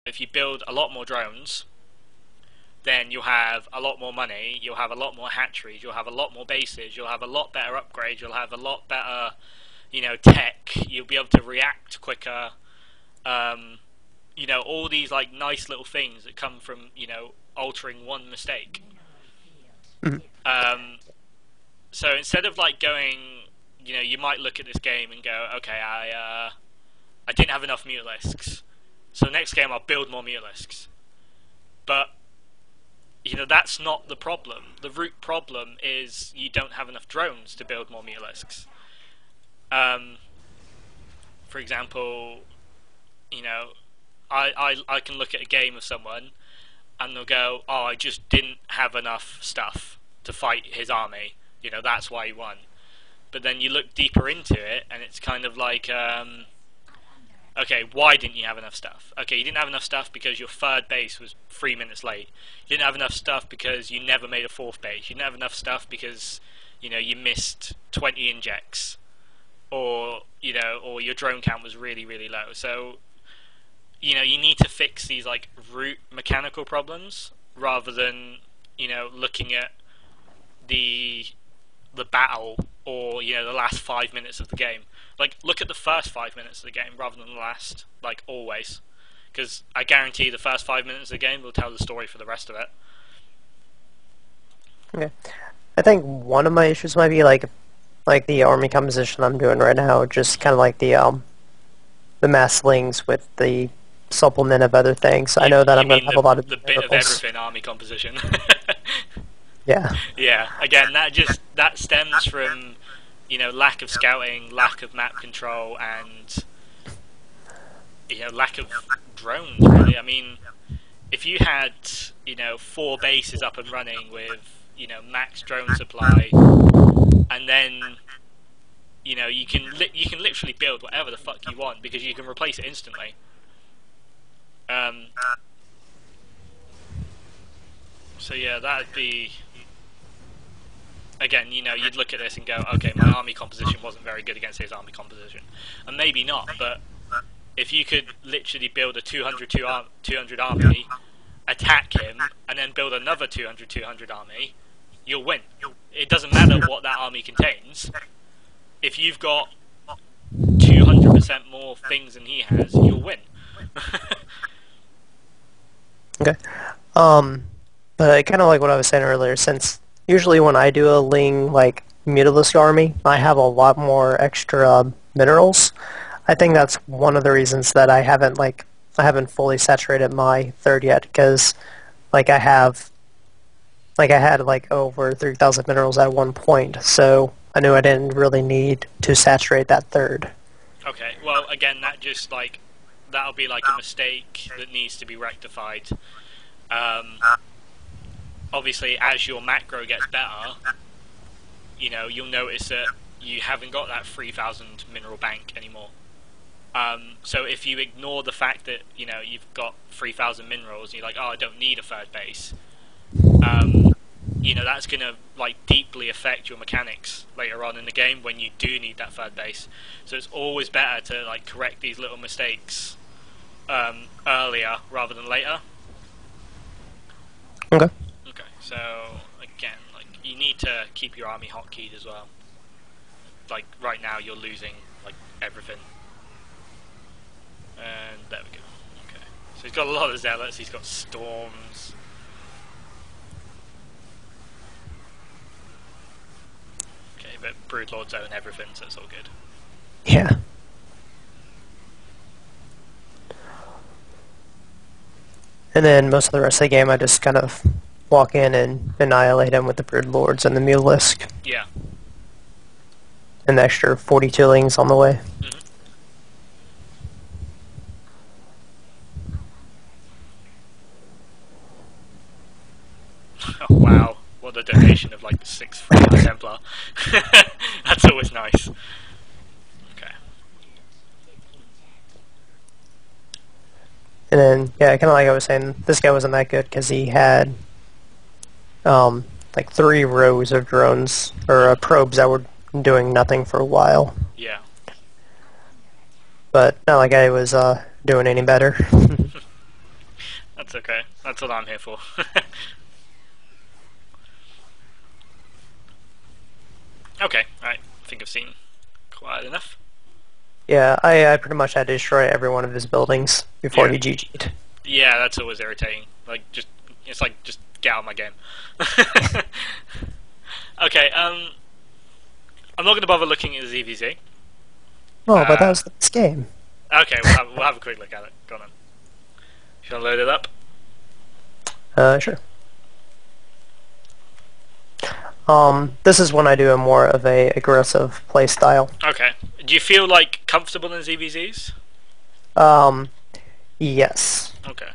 if you build a lot more drones, then you'll have a lot more money, you'll have a lot more hatcheries, you'll have a lot more bases, you'll have a lot better upgrades, you'll have a lot better, tech, you'll be able to react quicker, all these like nice little things that come from, altering one mistake. So instead of like going, you might look at this game and go, okay, I didn't have enough mutalisks, so next game I'll build more mutalisks. But that's not the problem. The root problem is you don't have enough drones to build more mutalisks. For example, I can look at a game of someone and they'll go, oh, I just didn't have enough stuff to fight his army. That's why he won. But then you look deeper into it and it's kind of like, okay, why didn't you have enough stuff? Okay, you didn't have enough stuff because your third base was 3 minutes late. You didn't have enough stuff because you never made a fourth base. You didn't have enough stuff because, you missed 20 injects. Or your drone count was really, really low. So, you need to fix these, like, root mechanical problems rather than, looking at the battle or, the last 5 minutes of the game. Like, look at the first 5 minutes of the game rather than the last, like, always. Because I guarantee the first 5 minutes of the game will tell the story for the rest of it. Okay. I think one of my issues might be, like the army composition I'm doing right now, just kind of like the mass slings with the supplement of other things. I know that I'm going to have a lot of the bit of everything army composition. Yeah. Yeah. Again, that stems from lack of scouting, lack of map control, and lack of drones. Really, I mean, if you had 4 bases up and running with max drone supply, and then you can literally build whatever the fuck you want because you can replace it instantly. So yeah, that'd be. Again, you'd look at this and go, okay, my army composition wasn't very good against his army composition. And maybe not, but if you could literally build a 200 army, attack him, and then build another 200 army, you'll win. It doesn't matter what that army contains. If you've got 200% more things than he has, you'll win. Okay. But kind of like what I was saying earlier, since usually when I do a Ling, like, Mutalisk army, I have a lot more extra minerals. I think that's one of the reasons that I haven't fully saturated my third yet, because, like, I had, like, over 3,000 minerals at one point, so I knew I didn't really need to saturate that third. Okay, well, again, that'll be, like, a mistake that needs to be rectified. Obviously, as your macro gets better, you'll notice that you haven't got that 3,000 mineral bank anymore. So if you ignore the fact that, you've got 3,000 minerals, and you're like, oh, I don't need a third base, that's going to, like, deeply affect your mechanics later on in the game when you do need that third base. So it's always better to, like, correct these little mistakes earlier rather than later. Okay. Okay, so again, like, you need to keep your army hotkeyed as well. Like, right now you're losing, like, everything. And there we go. Okay, so he's got a lot of zealots, he's got storms. Okay, but Broodlords own everything, so it's all good. Yeah. And then most of the rest of the game, I just kind of walk in and annihilate him with the Broodlords and the Mutalisk. Yeah. And the extra 42 Lings on the way. Mm-hmm. Oh, wow. What a donation of, like, 6 free Templar. That's always nice. Okay. And then, yeah, kind of like I was saying, this guy wasn't that good because he had, like 3 rows of drones, or probes that were doing nothing for a while. Yeah. But not like I was doing any better. That's okay. That's what I'm here for. Okay, right. I think I've seen quite enough. Yeah, I pretty much had to destroy every one of his buildings before Yeah. he GG'd. Yeah, that's always irritating. Like, it's like, just get out of my game. Okay, I'm not going to bother looking at the ZVZ. Oh, but that was this game. Okay, we'll have a quick look at it. Go on then. Should I load it up? Sure. This is when I do a more of a aggressive play style. Okay. Do you feel, like, comfortable in ZVZs? Yes. Okay.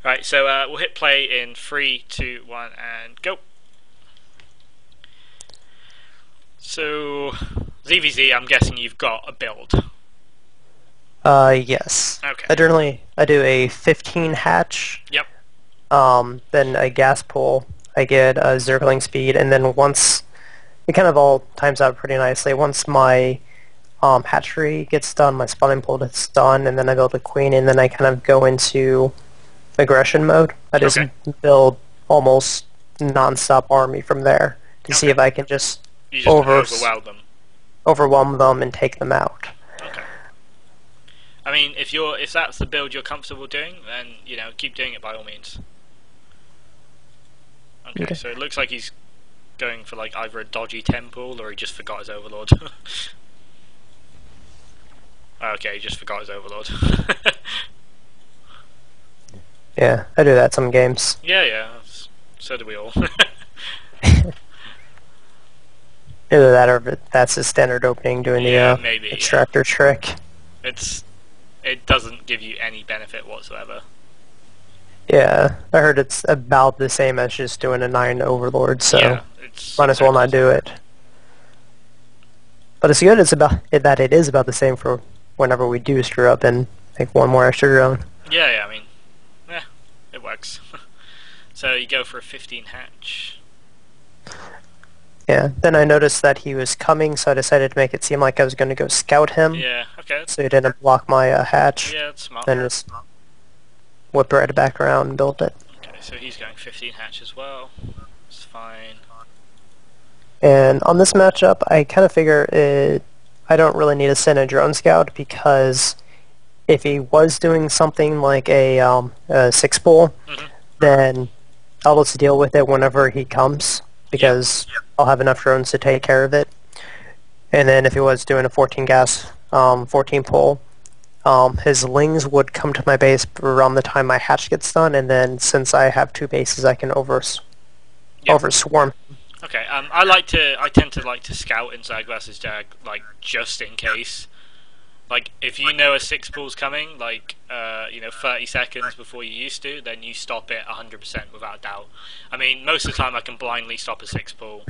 Right, so we'll hit play in 3, 2, 1, and go. So, ZVZ, I'm guessing you've got a build. Yes. Okay. Generally, I do a 15 hatch. Yep. Then a gas pull. I get a Zergling speed, and then once it kind of all times out pretty nicely. Once my hatchery gets done, my spawning pool gets done, and then I build a queen, and then I kind of go into aggression mode. I just build almost non-stop army from there to see if I can just, you just overwhelm them and take them out. Okay. I mean, if that's the build you're comfortable doing, then keep doing it by all means. Okay. So it looks like he's going for like either a dodgy temple or he just forgot his overlord. Okay, he just forgot his overlord. Yeah, I do that some games. Yeah, so do we all. Either that or that's his standard opening doing the maybe, extractor trick. It doesn't give you any benefit whatsoever. Yeah, I heard it's about the same as just doing a 9 overlord, so might as well not do it. But it's good that it is about the same for whenever we do screw up and make one more extra drone. Yeah, I mean, it works. So you go for a 15 hatch. Yeah, then I noticed that he was coming, so I decided to make it seem like I was going to go scout him. Yeah, okay. So he didn't block my hatch. Yeah, that's smart. Then just whip right back around and build it. Okay, so he's going 15 hatch as well. It's fine. And on this matchup, I kind of figure I don't really need to send a drone scout because if he was doing something like a 6-pull, then I'll just deal with it whenever he comes because I'll have enough drones to take care of it. And then if he was doing a 14 gas, 14 pull, his lings would come to my base around the time my hatch gets done, and then since I have 2 bases, I can overswarm. Okay, I tend to like to scout in Zerg versus Zerg, like, just in case. Like, if you know a 6-pull's coming, like, 30 seconds before you used to, then you stop it 100% without a doubt. I mean, most of the time I can blindly stop a 6-pull.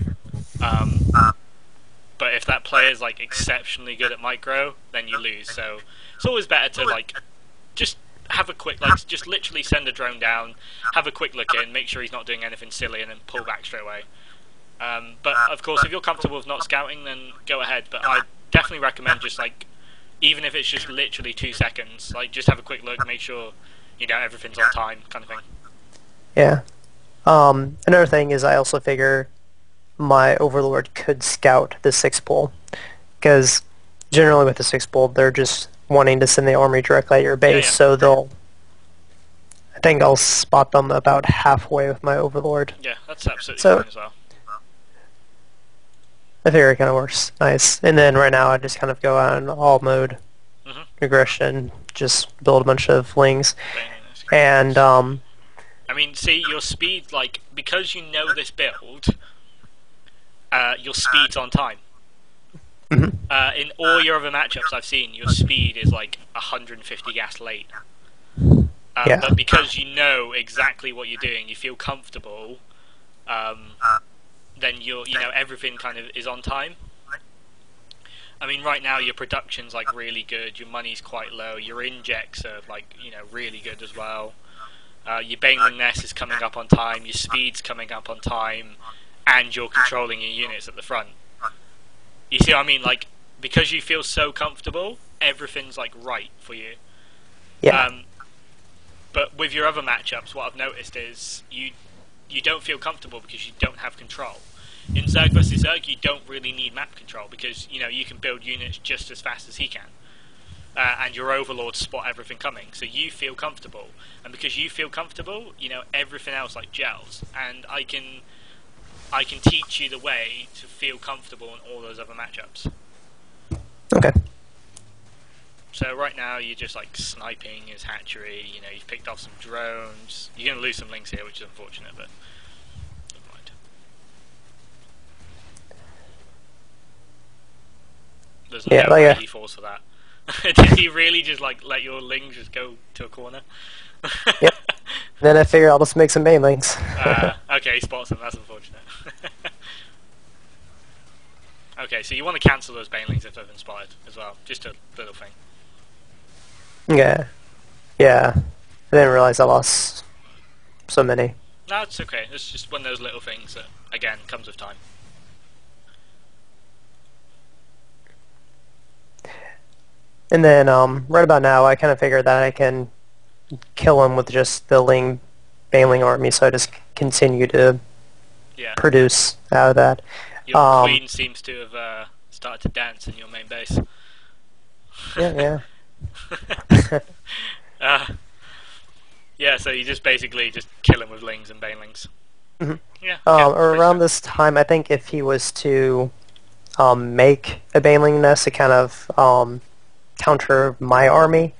But if that player's, like, exceptionally good at micro, then you lose. So it's always better to, like, just have a quick, like, just literally send a drone down, have a quick look in, make sure he's not doing anything silly, and then pull back straight away. But, of course, if you're comfortable with not scouting, then go ahead. But I definitely recommend just, like, even if it's just literally 2 seconds, like, just have a quick look, make sure, everything's on time, kind of thing. Yeah. Another thing is I also figure my overlord could scout the 6-pull, because generally with the 6-pull, they're just wanting to send the army directly at your base, so I think I'll spot them about halfway with my overlord. Yeah, that's absolutely fine as well. I figure it kind of works nice. And then right now I just kind of go out in all mode, aggression, just build a bunch of flings. And, I mean, see, your speed, like, because you know this build, your speed's on time. In all your other matchups I've seen, your speed is like 150 gas late. But because you know exactly what you're doing, you feel comfortable, then everything kind of is on time. I mean, right now your production's like really good, your money's quite low, your injects are like, really good as well. Your Baneling Nest is coming up on time, your speed's coming up on time, and you're controlling your units at the front. You see what I mean? Like, because you feel so comfortable, everything's like right for you. Yeah. But with your other matchups, what I've noticed is you don't feel comfortable because you don't have control. In Zerg versus Zerg, you don't really need map control because you can build units just as fast as he can, and your overlords spot everything coming, so you feel comfortable. And because you feel comfortable, everything else like gels, and I can teach you the way to feel comfortable in all those other matchups. Okay. So right now you're just like sniping his hatchery. You've picked off some drones. You're going to lose some links here, which is unfortunate, but never mind. There's no way he falls for that. Did he really just like let your lings just go to a corner? Yep. Then I figure I'll just make some banelings. Okay, he spots them. That's unfortunate. Okay, so you want to cancel those banelings if they've been spotted as well. Just a little thing. Yeah. Yeah. I didn't realize I lost so many. No, it's okay. It's just one of those little things that, again, comes with time. And then, right about now, I kind of figured that I can kill him with just the Baneling army, so I just continue to produce out of that. Your queen seems to have started to dance in your main base. Yeah. Yeah, so you just basically just kill him with lings and banelings. Mm-hmm. Yeah. Around this time, I think if he was to make a baneling nest to kind of counter my army,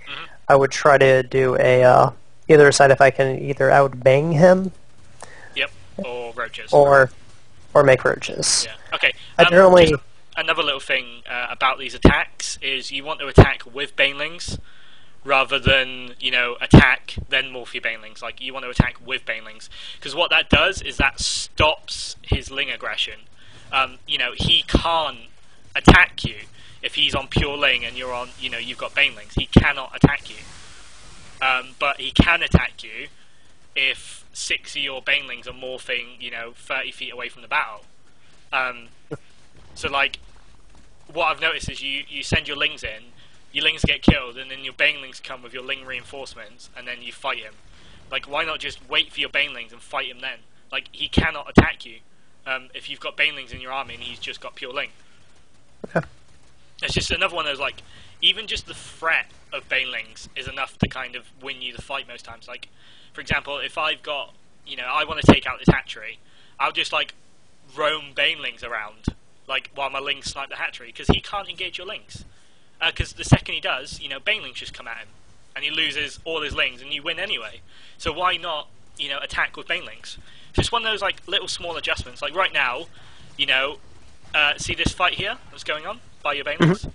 I would try to do a either side if I can either outbang him. Yep. Or roaches. Or make roaches. Yeah. Okay. Just another little thing about these attacks is you want to attack with banelings rather than attack then morph your banelings. Like you want to attack with banelings because what that does is that stops his ling aggression. He can't attack you if he's on pure ling and you're on you've got banelings. He cannot attack you. But he can attack you if 6 of your banelings are morphing 30 feet away from the battle. So like what I've noticed is you send your lings in, your lings get killed, and then your banelings come with your ling reinforcements, and then you fight him. Like, why not just wait for your banelings and fight him then? Like, he cannot attack you if you've got banelings in your army and he's just got pure ling. Okay. It's just another one of those, like, even just the threat of banelings is enough to kind of win you the fight most times. Like, for example, if I've got, I want to take out this hatchery, I'll just, like, roam banelings around, like, while my lings snipe the hatchery, because he can't engage your lings. Because the second he does, banelings just come at him, and he loses all his lings, and you win anyway. So why not, attack with banelings? Just one of those, like, little small adjustments. Like, right now, see this fight here that's going on by your banelings?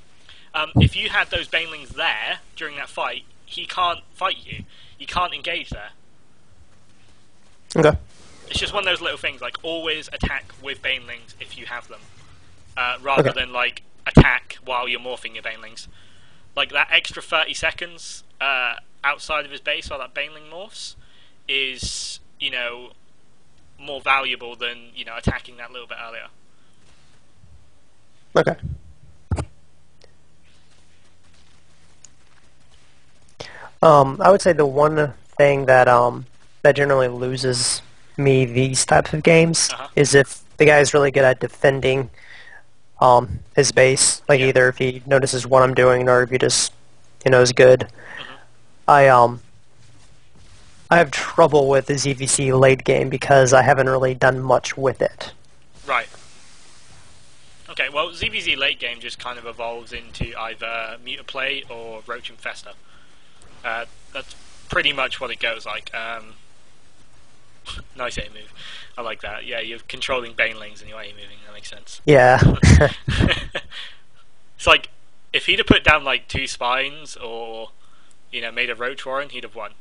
If you had those banelings there during that fight, he can't fight you. He can't engage there. Okay. It's just one of those little things, like, always attack with banelings if you have them, rather than, like, attack while you're morphing your banelings. Like, that extra 30 seconds outside of his base while that baneling morphs is, more valuable than, attacking that little bit earlier. Okay. I would say the one thing that that generally loses me these types of games is if the guy is really good at defending his base. Like either if he notices what I'm doing or if he just is good. I have trouble with the ZVC late game because I haven't really done much with it. Right. Okay, well, ZVZ late game just kind of evolves into either Mutaplay or Roach Infester. That's pretty much what it goes like. Nice A move. I like that. Yeah, you're controlling banelings and you're A moving. That makes sense. Yeah. It's like, if he'd have put down like 2 spines or, made a Roach Warren, he'd have won.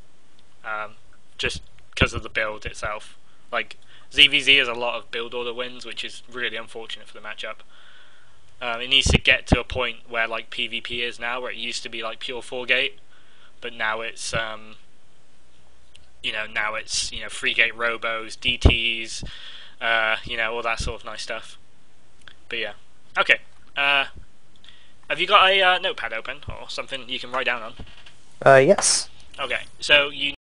Just because of the build itself. Like, ZVZ has a lot of build order wins, which is really unfortunate for the matchup. It needs to get to a point where like PvP is now, where it used to be like pure 4-gate, but now it's now it's 3-gate robos, DTs, all that sort of nice stuff. But yeah, okay. Have you got a notepad open or something you can write down on? Yes. Okay, so you